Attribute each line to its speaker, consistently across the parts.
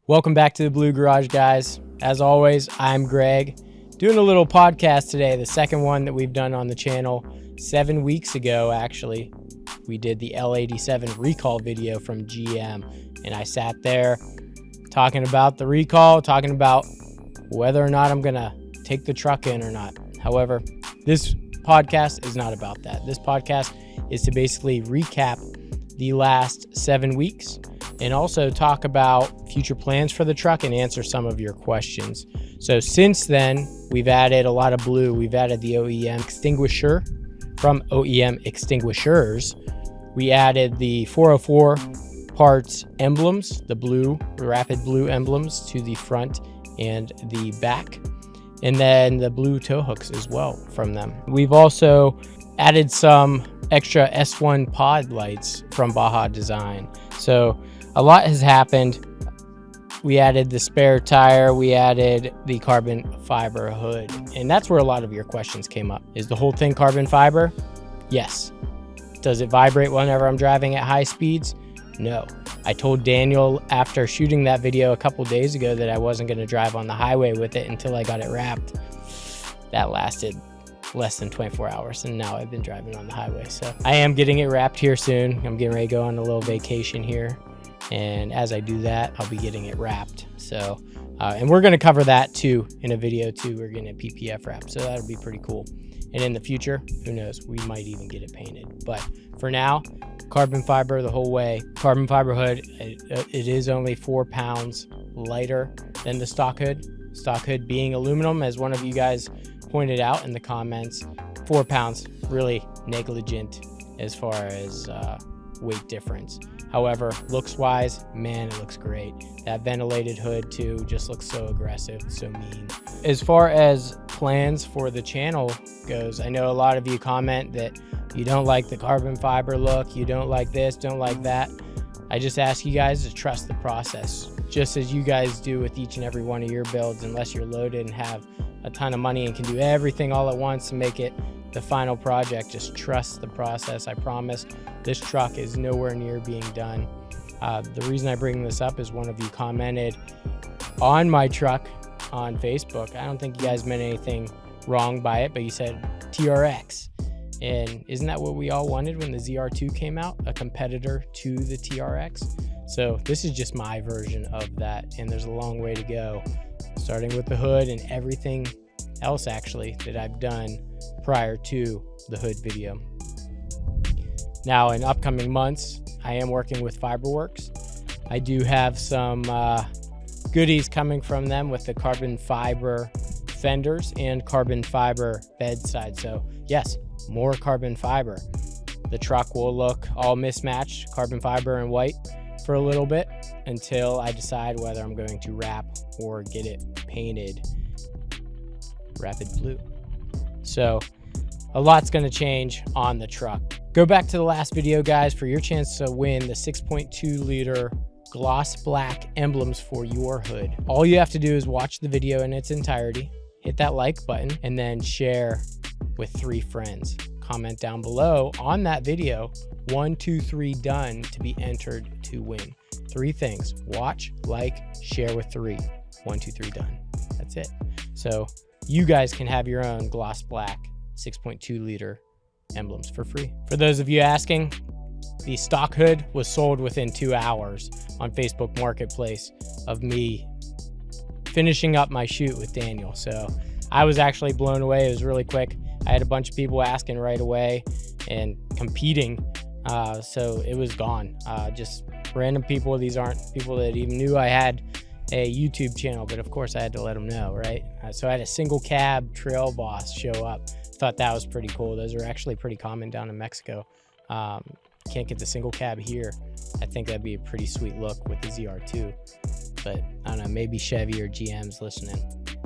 Speaker 1: Welcome back to the Blue Garage, guys. As always, I'm Greg, doing a little podcast today, the second one that we've done on the channel. 7 weeks ago, actually, we did the L87 recall video from GM, and I sat there talking about the recall, talking about whether or not I'm gonna take the truck in or not. However, this podcast is not about that. This podcast is to basically recap the last 7 weeks and also talk about future plans for the truck and answer some of your questions. So since then, we've added a lot of blue. We've added the OEM extinguisher from OEM Extinguishers. We added the 404 parts emblems, the blue, rapid blue emblems to the front and the back, and then the blue tow hooks as well from them. We've also added some extra S1 pod lights from Baja design. So a lot has happened. We added the spare tire, we added the carbon fiber hood, and that's where a lot of your questions came up. Is the whole thing carbon fiber? Yes. Does it vibrate whenever I'm driving at high speeds? No. I told Daniel after shooting that video a couple days ago that I wasn't going to drive on the highway with it until I got it wrapped. That lasted less than 24 hours, and now I've been driving on the highway. So I am getting it wrapped here soon. I'm getting ready to go on a little vacation here, and as I do that, I'll be getting it wrapped. So and we're going to cover that too in a video too. We're getting a PPF wrap, so that'll be pretty cool. And in the future, who knows, we might even get it painted. But for now, carbon fiber the whole way. Carbon fiber hood, it is only 4 pounds lighter than the stock hood. Stock hood being aluminum, as one of you guys pointed out in the comments. 4 pounds, really negligent as far as weight difference. However, looks wise, man, it looks great. That ventilated hood too just looks so aggressive, so mean. As far as plans for the channel goes, I know a lot of you comment that you don't like the carbon fiber look, you don't like this, don't like that. I just ask you guys to trust the process, just as you guys do with each and every one of your builds. Unless you're loaded and have a ton of money and can do everything all at once to make it the final project, just trust the process. I promise this truck is nowhere near being done. The reason I bring this up is one of you commented on my truck on Facebook. I don't think you guys meant anything wrong by it, but you said TRX. And isn't that what we all wanted when the ZR2 came out? A competitor to the TRX? So this is just my version of that, and there's a long way to go, starting with the hood and everything else actually that I've done prior to the hood video. Now in upcoming months, I am working with Fiberworks. I do have some goodies coming from them with the carbon fiber fenders and carbon fiber bedside. So yes, more carbon fiber. The truck will look all mismatched, carbon fiber and white, for a little bit until I decide whether I'm going to wrap or get it painted rapid blue. So a lot's going to change on the truck. Go back to the last video, guys, for your chance to win the 6.2 liter gloss black emblems for your hood. All you have to do is watch the video in its entirety, hit that like button, and then share with 3 friends. Comment down below on that video, 1, 2, 3 done, to be entered to win. 3 things: watch, like, share with 3. 1, 2, 3 done. That's it. So you guys can have your own gloss black 6.2 liter emblems for free. For those of you asking, the stock hood was sold within 2 hours on Facebook Marketplace of me finishing up my shoot with Daniel. So I was actually blown away. It was really quick. I had a bunch of people asking right away and competing. So it was gone. Just random people. These aren't people that even knew I had a YouTube channel, but of course I had to let them know, right? So I had a single cab trail boss show up. Thought that was pretty cool. Those are actually pretty common down in Mexico. Can't get the single cab here. I think that'd be a pretty sweet look with the ZR2, but I don't know, maybe Chevy or GM's listening.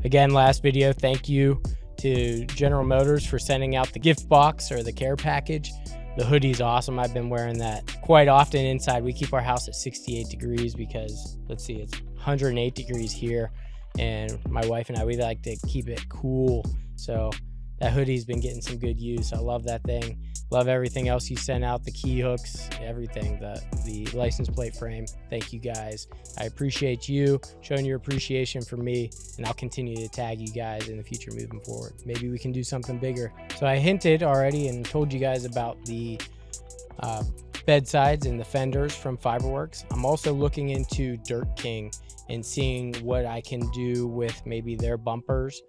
Speaker 1: Again, last video, thank you to General Motors for sending out the gift box or the care package. The hoodie's awesome. I've been wearing that quite often inside. We keep our house at 68 degrees because, let's see, it's 108 degrees here, and my wife and I, we like to keep it cool. So that hoodie's been getting some good use. I love that thing. Love everything else you sent out, the key hooks, everything, the license plate frame. Thank you guys. I appreciate you showing your appreciation for me, and I'll continue to tag you guys in the future moving forward. Maybe we can do something bigger. So I hinted already and told you guys about the bedsides and the fenders from Fiberworks. I'm also looking into Dirt King and seeing what I can do with maybe their bumpers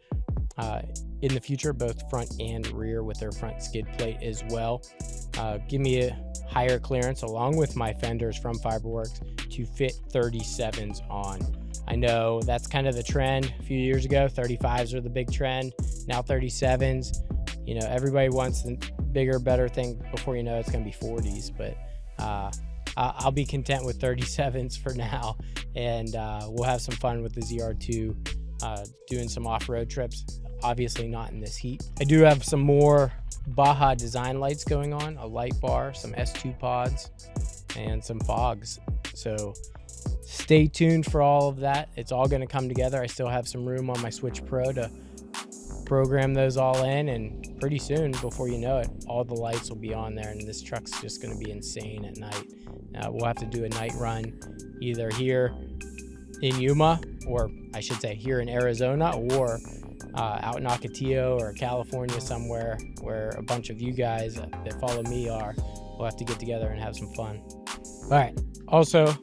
Speaker 1: in the future, both front and rear, with their front skid plate as well. Give me a higher clearance along with my fenders from Fiberworks to fit 37s on. I know that's kind of the trend. A few years ago, 35s are the big trend. Now 37s. You know, everybody wants the bigger, better thing. Before you know, it's going to be 40s. But I'll be content with 37s for now, and we'll have some fun with the ZR2, doing some off-road trips. Obviously not in this heat. I do have some more Baja design lights going on, a light bar, some S2 pods, and some fogs. So stay tuned for all of that. It's all going to come together. I still have some room on my Switch Pro to program those all in, and pretty soon, before you know it, all the lights will be on there, and this truck's just going to be insane at night. We'll have to do a night run either here in Yuma, or I should say here in Arizona, or out in Ocotillo or California somewhere where a bunch of you guys that follow me are. We'll have to get together and have some fun. All right. Also,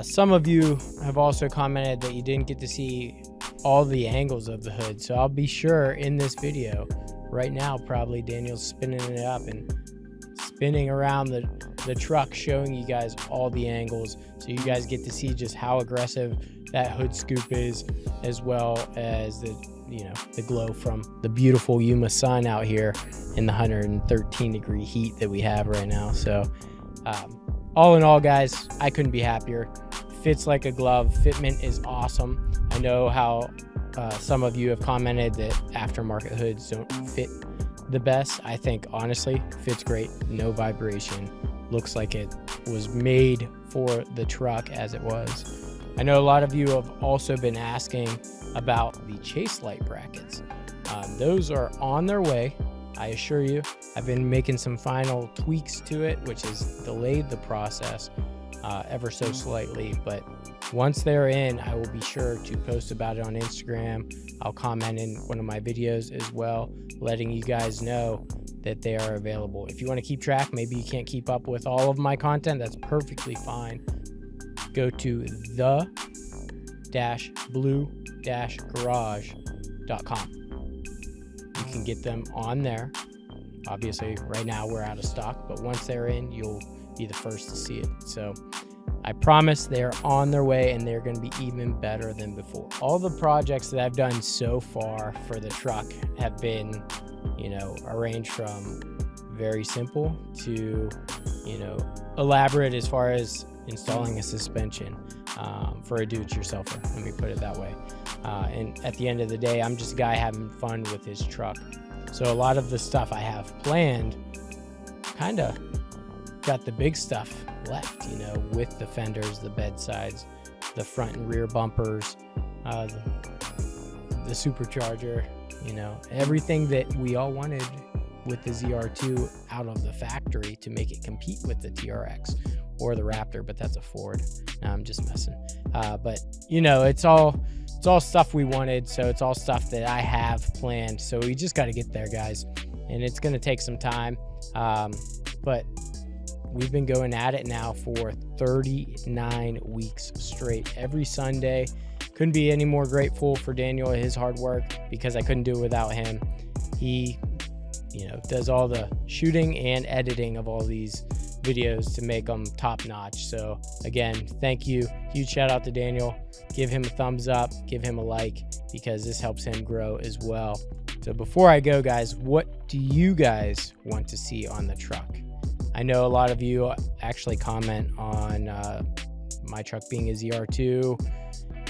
Speaker 1: some of you have also commented that you didn't get to see all the angles of the hood. So I'll be sure in this video right now, probably Daniel's spinning it up and spinning around the truck, showing you guys all the angles, so you guys get to see just how aggressive that hood scoop is, as well as the glow from the beautiful Yuma sun out here in the 113-degree heat that we have right now. So all in all, guys, I couldn't be happier. Fits like a glove. Fitment is awesome. I know how some of you have commented that aftermarket hoods don't fit the best. I think honestly fits great. No vibration. Looks like it was made for the truck as it was. I know a lot of you have also been asking about the chase light brackets. Those are on their way, I assure you. I've been making some final tweaks to it, which has delayed the process ever so slightly, but once they're in, I will be sure to post about it on Instagram. I'll comment in one of my videos as well, letting you guys know that they are available. If you want to keep track, maybe you can't keep up with all of my content, that's perfectly fine. Go to the-blue-garage.com. You can get them on there. Obviously, right now we're out of stock, but once they're in, you'll be the first to see it. So I promise they're on their way, and they're going to be even better than before. All the projects that I've done so far for the truck have been, arranged from very simple to, elaborate as far as installing a suspension for a do-it-yourselfer. Let me put it that way. And at the end of the day, I'm just a guy having fun with his truck. So a lot of the stuff I have planned kind of got the big stuff left, with the fenders, the bedsides, the front and rear bumpers, the supercharger, everything that we all wanted with the ZR2 out of the factory to make it compete with the TRX or the Raptor, but that's a Ford. No, I'm just messing. But it's all stuff we wanted, so it's all stuff that I have planned. So we just got to get there, guys, and it's going to take some time. But we've been going at it now for 39 weeks straight, every Sunday. Couldn't be any more grateful for Daniel and his hard work, because I couldn't do it without him. He, does all the shooting and editing of all these videos to make them top notch. So again, thank you. Huge shout out to Daniel. Give him a thumbs up, give him a like, because this helps him grow as well. So before I go, guys, what do you guys want to see on the truck? I know a lot of you actually comment on my truck being a ZR2,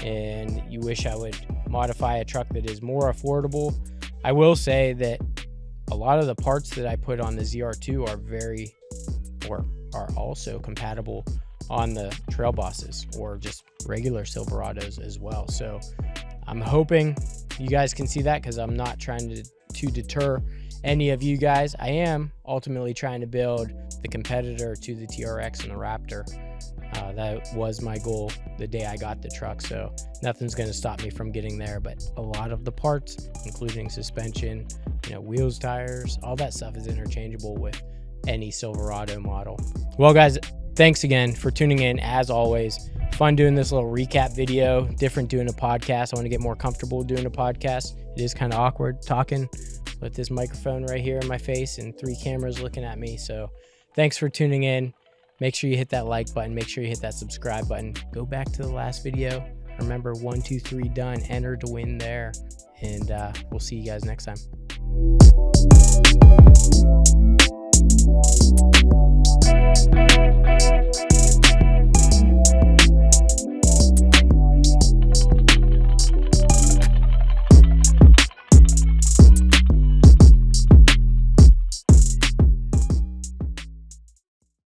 Speaker 1: and you wish I would modify a truck that is more affordable. I will say that a lot of the parts that I put on the ZR2 are also compatible on the Trail Bosses or just regular Silverados as well. So I'm hoping you guys can see that, because I'm not trying to to deter any of you guys. I am ultimately trying to build the competitor to the TRX and the Raptor. That was my goal the day I got the truck, so nothing's going to stop me from getting there. But a lot of the parts, including suspension, wheels, tires, all that stuff is interchangeable with any Silverado model. Well, guys, thanks again for tuning in. As always, fun doing this little recap video, different doing a podcast. I want to get more comfortable doing a podcast. It is kind of awkward talking with this microphone right here in my face and 3 cameras looking at me. So thanks for tuning in. Make sure you hit that like button. Make sure you hit that subscribe button. Go back to the last video. Remember, 1, 2, 3 done. Enter to win there. And we'll see you guys next time.